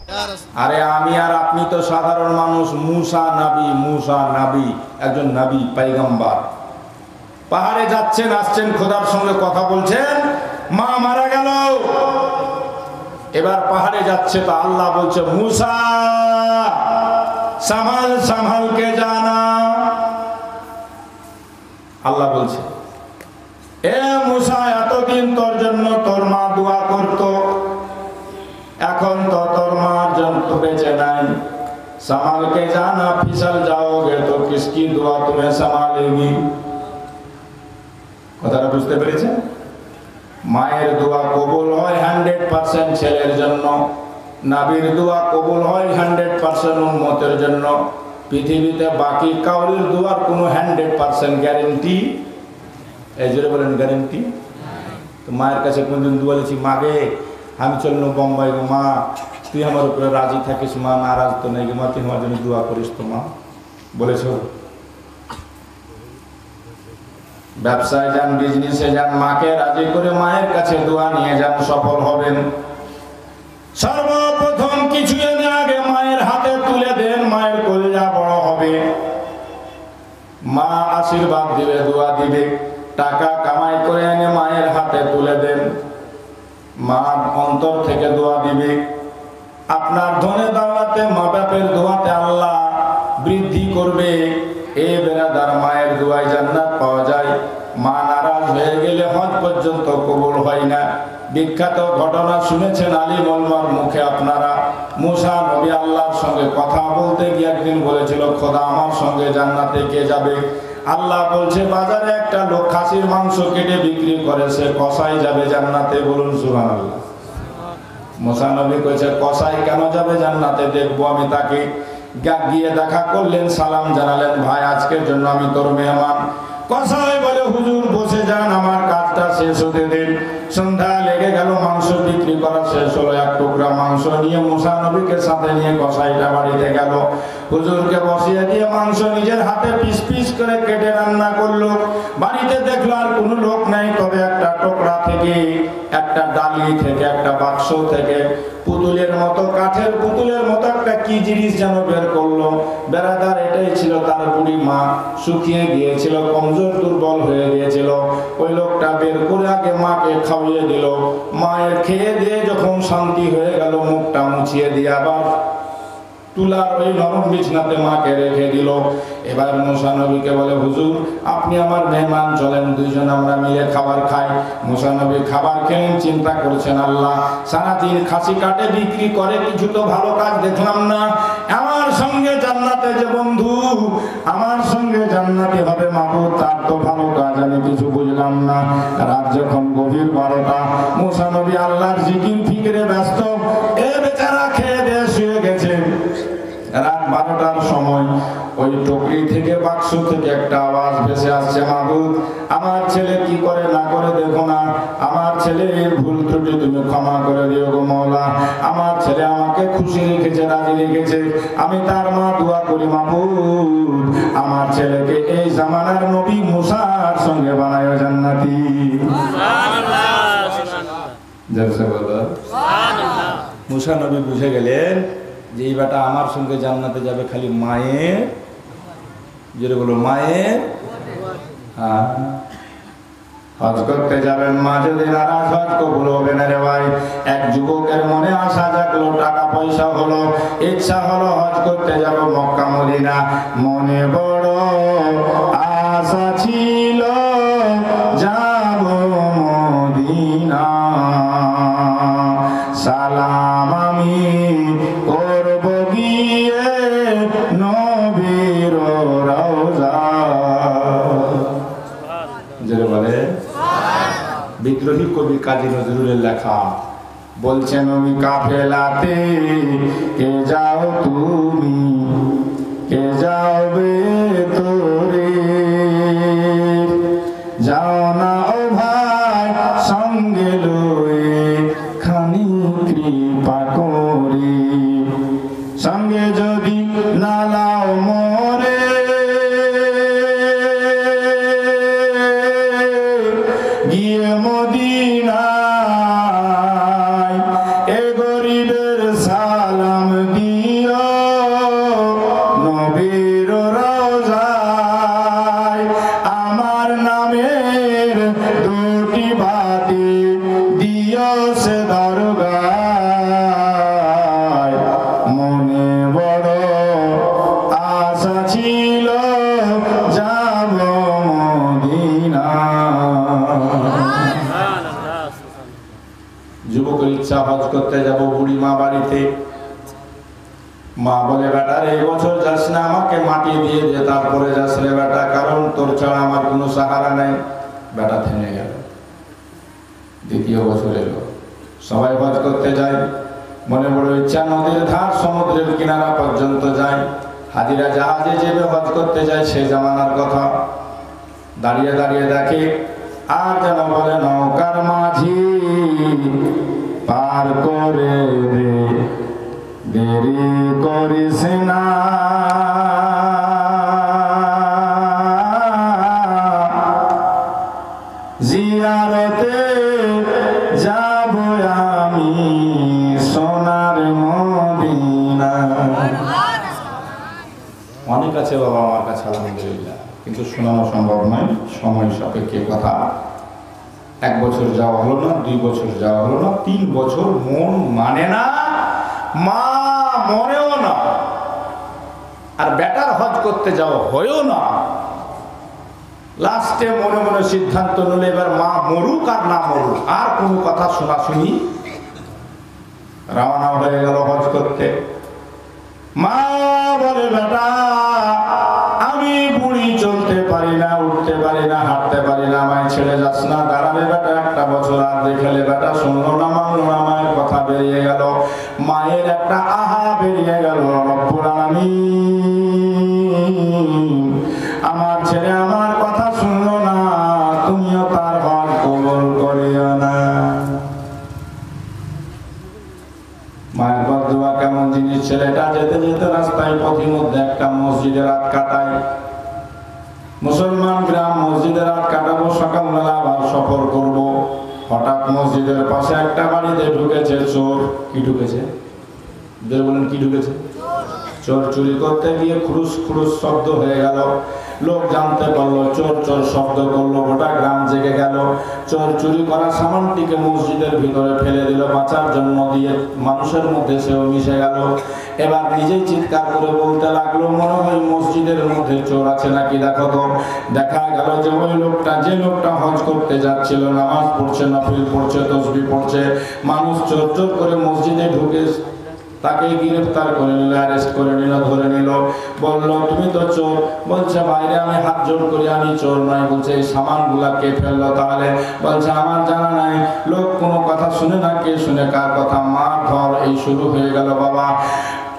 আরে আমি আর আপনি তো সাধারণ মানুষ। মুসা নবী, একজন নবী পয়গম্বর। পাহাড়ে যাচ্ছেন, আসছেন, খোদার সঙ্গে কথা বলছেন, মা মারা গেল। এবার পাহাড়ে যাচ্ছে তো আল্লাহ বলছে, মুসা সামাল কে জানা। আল্লাহ বলছে, এ মুসা, এতদিন তোর জন্য তোর মা দোয়া করতো, এখন তো তোর মার জন্য বেঁচে নাই। संभाल के जाना, फिसल जाओगे तो किसकी दुआ तुम्हें संभालेगी। কথাটা বুঝতে পেরেছেন? মায়ের দোয়া কবুল হয় 100% ছেলের জন্য, নবীর দোয়া কবুল হয় 100% উম্মতের জন্য। পৃথিবীতে বাকি কাউরির দোয়ার কোনো 100% গ্যারান্টি, এই জোরে বলেন গ্যারান্টি। তো মায়ের কাছে কোনদিন দোয়া লিখি, মাগে আমি চললো বোম্বাই গো মা, তুই আমার উপরে রাজি থাকিস মা, নারাজ তো নেই গো মা, তুই আমার জন্য দোয়া করিস তো মা, বলেছ? ব্যবসায় যান, বিজনেসে যান, মাকে রাজি করে মায়ের কাছে দোয়া নিয়ে যান, সফল হবেন। সর্বপ্রথম কিছু এনে আগে মায়ের হাতে তুলে দেন, মায়ের কলিজা বড় হবে, মা আশীর্বাদ দিবে, দোয়া দিবে। টাকা কামাই করে এনে মায়ের হাতে তুলে দেন, মা অন্তর থেকে দোয়া দিবে। আপনার ধনে দাওলাতে, মা বাপের দোয়াতে আল্লাহ বৃদ্ধি করবে। এ বেরাদার, মায়ের দোয়ায় জান্নাত পাওয়া যায়। মা নারাজ হয়ে গেলে হজ পর্যন্ত কবুল হয় না। বিখ্যাত ঘটনা শুনেছেন আলী মোল্লার মুখে আপনারা। মুসা নবী আল্লাহর সঙ্গে কথা বলতে গিয়ে একদিন বলেছিল, খোদা আমার সঙ্গে জান্নাতে কে যাবে? আল্লাহ বলছে, বাজারে একটা লোক খাসির মাংস কেটে বিক্রি করে, সে কসাই যাবে জান্নাতে। বলুন সুবহানাল্লাহ। মুসা নবী কইছে, কসাই কেন যাবে জান্নাতে? দেখবো আমি তাকে। গিয়ে দেখা করলেন, সালাম জানালেন, ভাই আজকের জন্য আমি তোর মেহমান। কসাই বলে, হুজুর বসে যান, আমার কাজটা শেষ হতে দিন। সন্ধ্যা লেগে গেল, মাংস বিক্রি করা শেষ হলো। এক টুকরা মাংস নিয়ে মুসা নবীকে সাথে নিয়ে কসাইটা বাড়িতে গেল। হুজুরকে বসিয়ে দিয়ে মাংস নিজের হাতে পিস পিস করে কেটে রান্না করলো। বাড়িতে দেখলো আর কোনো লোক নাই, তবে একটা টুকরা থেকে, একটা ডালি থেকে, একটা বাক্স থেকে পুতুলের মতো, কাঠের পুতুলের মতো একটা কি জিনিস যেন বের করলো। বেরাদার, এটাই ছিল তার বুড়ি মা, শুকিয়ে গিয়েছিল, কমজোর দুর্বল হয়ে গিয়েছিল। ওই লোকটা বের করে আগে মাকে খাওয়িয়ে দিল। মায়ের খেয়ে দিয়ে যখন শান্তি হয়ে গেল, মুখটা মুছিয়ে দিয়ে আবার তুলার ওই নরম বিছনাতে মাকে রেখে দিল। এবার মুসা নবীকে বলে, হুজুর আপনি আমার মেহমান, চলেন দুইজন আমরা মিলে খাবার খাই। মুসা নবী খাবার খেলেন, চিন্তা করছেন, আল্লাহ সারাদিন খাসি কাটে বিক্রি করে, কিছু তো ভালো কাজ দেখলাম না। আমার সঙ্গে জান্নাতে যে বন্ধু, আমার সঙ্গে জান্নাতে হবে মাবুদ, তার তো ভালো কাজ আমি কিছু বুঝলাম না। রাত যখন গভীর 12টা, মুসা নবী আল্লাহর জিকির ফিকিরে ব্যস্ত। এ বেচারা খেয়ে দিয়ে শুয়ে গেছে। রাত 12টার সময় ওই টুকরি থেকে, বাক্স থেকে একটা আওয়াজ ভেসে আসছে, মাবুদ আমার ছেলে কি করে না করে দেখো না, আমার ছেলের ভুল ত্রুটি তুমি ক্ষমা করে দিও গো মওলা। আমার ছেলে আমাকে খুশি রেখেছে, রাজি রেখেছে, আমি তার মা দোয়া করি, মাবুদ আমার ছেলেকে এই জামানার নবী মুসার সঙ্গে বানায় জান্নাতি। মুসা নবী বুঝে গেলেন যে এই বেটা আমার সঙ্গে জান্নাতে যাবে খালি মায়ের, যেটা বলো মায়ের। হজ করতে যাবেন, মা যদি নারাজ, হজ কবুল হবে না রে ভাই। এক যুবকের মনে আশা জাগলো, টাকা পয়সা হলো, ইচ্ছা হলো হজ করতে যাব মক্কা মদিনা। মনে বড় আশা ছিল যাব মদিনা, সালাম আমি করব গিয়ে নবীর রওজা। যেটা বলে বিদ্রোহী কবি কাজী নজরুলের লেখা, বলছেন আমি কাফেলাতে কে যাও তুমি, কে যাবে তোরে, যাও না ও ভাই সঙ্গে লয়ে, খানি কৃপা করে, সঙ্গে যদি না লাও মরে, গিয়ে মদিনায় এ গরিবের সালাম দরগায় মনে বড় আশা ছিল যাব মদিনা। যুবকের ইচ্ছা হজ করতে যাব বুড়ি মা বাড়িতে। মা বলে বেটা এই বছর যাস না, আমাকে মাটি দিয়ে দে তারপরে যাস রে বেটা, কারণ তোর ছাড়া আমার কোনো সাহারা নাই। বেটা থেমে গেল। দ্বিতীয় বছর এলো, সবাই হজ করতে যায়, মনে বড় ইচ্ছা নদীর ধার সমুদ্রের কিনারা পর্যন্ত যায়। হাজিরা জাহাজে চেপে হজ করতে যায়, সে জামানার কথা। দাঁড়িয়ে দাঁড়িয়ে দেখে আর যেন বলে নৌকার মাঝি পার করে দে, দেরি করিস না, জিয়ারতে যাব আমি সোনার মদিনা। অনেক আছে বাবা আমার কাছে আলহামদুলিল্লাহ, কিন্তু শোনানো সম্ভব নয়, সময় সাপেক্ষে কথা। 1 বছর যাওয়া হলো না, 2 বছর যাওয়া হলো না, 3 বছর মন মানে না, মা মনেও না, আর বেটার হজ করতে যাওয়া হয়েও না। লাস্টে মনে মনে সিদ্ধান্ত নিল এবার মা মরুক আর না মরুক, আর কোনো কথা শোনাশুনি। রওনা হয়ে গেল হজ করতে। মা বলে বেটা আমি বুড়ি, চলতে পারি না, উঠতে পারি না, হাঁটতে পারি না, আমায় ছেড়ে যাস না। দাঁড়ালে বেটা 1টা বছর আর দেখালে বেটা শুনলো না, মানলো না, মায়ের কথা বেরিয়ে গেল। মায়ের একটা আহা বেরিয়ে গেল, রব্বুল আলামিন আমার ছেলে আমার কথা শুনলো না, তুমিও তার হজ কবুল করিও না। মায়ের বদদুয়া কেমন জিনিস! ছেলেটা যেতে যেতে রাস্তায় পথের মধ্যে একটা মসজিদে রাত কাটায়। মুসলমান গ্রাম, মসজিদে রাত কাটাবো, সকালবেলা আবার সফর করব। হঠাৎ মসজিদের পাশে একটা বাড়িতে ঢুকেছে চোর। কি ঢুকেছে? বলেন কি ঢুকেছে? চোর। চুরি করতে গিয়ে খুরুস খুরুস শব্দ হয়ে গেল। লোক জানতে পারলো, চোর চোর শব্দ করলো, গোটা গ্রাম জেগে গেল। চোর চুরি করা সামানটিকে মসজিদের ভিতরে ফেলে দিল বাঁচার জন্য, দিয়ে মানুষের মধ্যে সেও মিশে গেল। এবার নিজেই চিৎকার করে বলতে লাগলো, মনে হয় মসজিদের মধ্যে চোর আছে নাকি, দেখো তো। দেখা গেল যে ওই লোকটা, যে লোকটা হজ করতে যাচ্ছিল, নামাজ পড়ছে, নফিল পড়ছে, তসবিহ পড়ছে, মানুষ চোর চোর করে মসজিদে ঢুকে তাকে গ্রেফতার করে নিল, অ্যারেস্ট করে নিল, ধরে নিল। বলল তুমি তো চোর। বলছে বাইরে আমি হাত জোড় করি, আমি চোর নয়। বলছে এই সামানগুলা কে ফেললো তাহলে? বলছে আমার জানা নাই। লোক কোনো কথা শুনে না, কে শুনে কার কথা? মার ধর এই শুরু হয়ে গেল বাবা।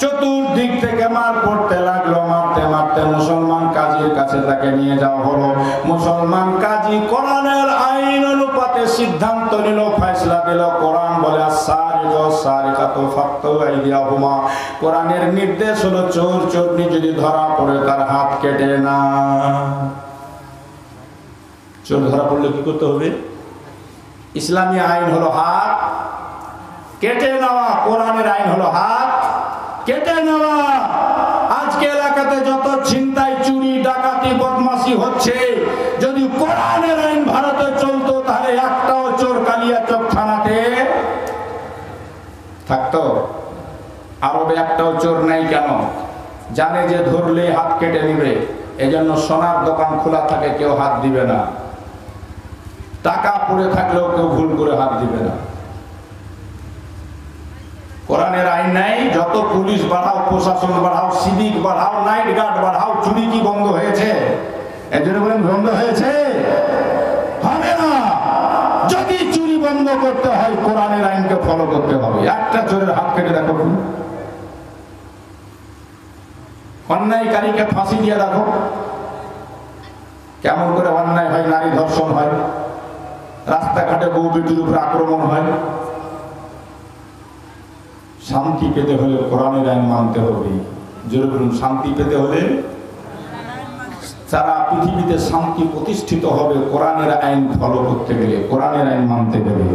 চতুর্দিক থেকে মার পড়তে লাগলো, মারতে মারতে মুসলমান কাজীর কাছে তাকে নিয়ে যাওয়া হলো। মুসলমান কাজী কোরআনের আইন অনুপাতে সিদ্ধান্ত নিল, ফয়সালা দিল। কোরআন বলে কোরআনের নির্দেশ হলো চোর চোরনি যদি ধরা পড়ে তার হাত কেটে না। চোর ধরা পড়লে কি করতে হবে? ইসলামী আইন হলো হাত কেটে নেওয়া, কোরআনের আইন হলো হাত কেটে নেওয়া। আজকে এলাকাতে যত ছিনতাই, চুরি, ডাকাতি, বদমাশি হচ্ছে, যদি কোরআনের আইন ভারতে চলতো তাহলে একটাও চোর কালিয়াচক থানাতে থাকতো। আরবে একটাও চোর নাই কেন? জানে যে ধরলে হাত কেটে নিবে, এজন্য সোনার দোকান খোলা থাকে, কেউ হাত দিবে না। টাকা পড়ে থাকলেও কেউ ভুল করে হাত দিবে না। কোরআনের আইন নাই, যত পুলিশ বাড়াও, প্রশাসন বাড়াও, সিভিক বাড়াও, নাইট গার্ড বাড়াও, চুরি কি বন্ধ হয়েছে? এজন্য বলেন বন্ধ হয়েছে? হবে না। যদি চুরি বন্ধ করতে হয় কোরআনের আইনকে ফলো করতে হবে। একটা চোরের হাত কেটে দেখো, অন্যায়কারীকে ফাঁসি দিয়ে দেখো, কেমন করে অন্যায় হয়, নারী ধর্ষণ হয়, রাস্তাঘাটে বউ বেটির উপর আক্রমণ হয়। শান্তি পেতে হলে কোরআনের আইন মানতে হবে। যেরকম শান্তি পেতে হলে সারা পৃথিবীতে শান্তি প্রতিষ্ঠিত হবে কোরআনের আইন ফলো করতে গেলে, কোরআনের আইন মানতে গেলে।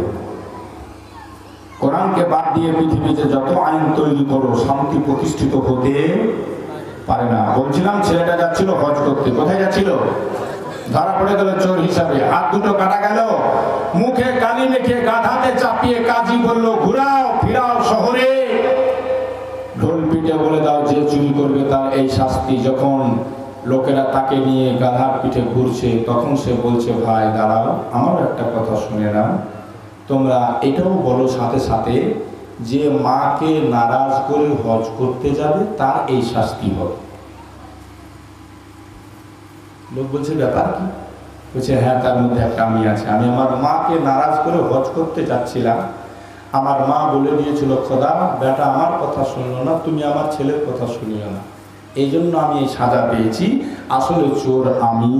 কোরআনকে বাদ দিয়ে পৃথিবীতে যত আইন তৈরি করো, শান্তি প্রতিষ্ঠিত হতে পারে না। বলছিলাম ছেলেটা যাচ্ছিল হজ করতে। কোথায় যাচ্ছিল? ধরা পড়ে গেল চোর হিসাবে, হাত দুটো কাটা গেল, মুখে কালি মেখে গাধাতে চাপিয়ে কাজী বলল ঘুরাও ফিরাও শহরে, ঢোল পিঠে বলে দাও যে চুরি করবে তার এই শাস্তি। যখন লোকেরা তাকে নিয়ে গাধার পিঠে ঘুরছে তখন সে বলছে ভাই দাঁড়াও, আমারও একটা কথা শুনে নাও, তোমরা এটাও বলো সাথে সাথে যে মাকে নারাজ করে হজ করতে যাবে তার এই শাস্তি হবে। লোক বলছে ব্যাপার কি? বলছে হ্যাঁ তার মধ্যে একটা আমি আছে, আমি আমার মাকে নারাজ করে হজ করতে যাচ্ছিলাম, আমার মা বলে দিয়েছিল খোদা বেটা আমার কথা শুনলো না, তুমি আমার ছেলের কথা শুনিও না, এই জন্য আমি এই সাজা পেয়েছি, আসলে চোর আমি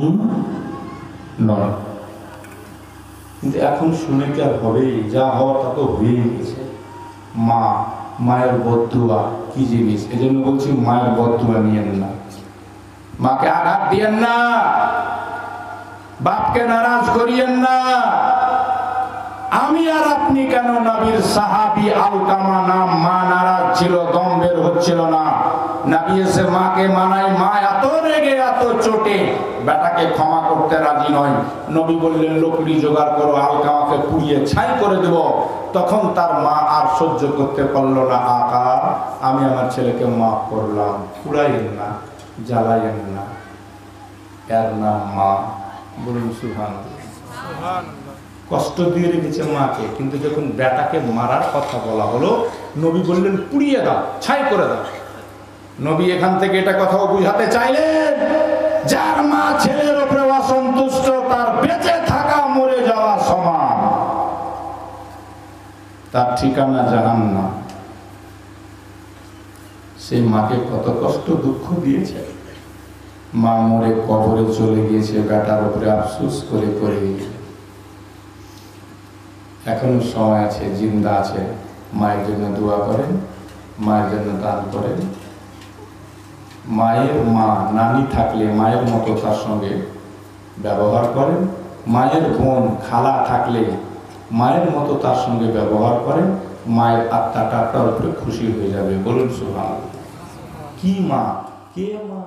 নয়। কিন্তু এখন শুনে কি আর হবে? যা হওয়ার তা তো হয়ে গেছে। মা, মায়ের বদদুয়া কি জিনিস, এই জন্য বলছি মায়ের বদদুয়া নিয়েন না, মাকে আঘাত দিয়েন না, বাপকে নারাজ করিয়েন না। আমি আর আপনি কেন, নবীর সাহাবী আলকামা নাম, মা নারাজ ছিল, দম বের হচ্ছিল না, নবী এসে মাকে মানায়, মা এত রেগে এত চোটে বেটাকে ক্ষমা করতে রাজি নয়। নবী বললেন লকড়ি জোগাড় করো, আলকামাকে পুড়িয়ে ছাই করে দেব। তখন তার মা আর সহ্য করতে পারলো না, আকা আমি আমার ছেলেকে মাফ করলাম, পুড়াইয়েন না, জ্বালাইয়েন না, এর নাম মা। বলুন সুবহানাল্লাহ। কষ্ট দিয়ে রেখেছে মাকে, কিন্তু যখন বেটাকে মারার কথা বলা হলো নবী বললেন পুড়িয়ে দাও, ছাই করে দাও। নবী এখান থেকে এটা কথাও বুঝাতে চাইলেন যার মা ছেলের উপরে অসন্তুষ্ট তার বেঁচে থাকা মরে যাওয়া সমান, তার ঠিকানা জাহান্নাম। সেই মাকে কত কষ্ট দুঃখ দিয়েছে, মা মরে কবরে চলে গিয়েছে, বেটার উপরে আফসোস করে করে। এখনো সময় আছে, জিন্দা আছে, মায়ের জন্য দোয়া করেন, মায়ের জন্য দান করেন। মায়ের মা নানি থাকলে মায়ের মতো তার সঙ্গে ব্যবহার করেন, মায়ের বোন খালা থাকলে মায়ের মতো তার সঙ্গে ব্যবহার করেন, মায়ের আত্মাটা তার উপরে খুশি হয়ে যাবে। বলুন সুবহানাল্লাহ। কি মা, কে মা?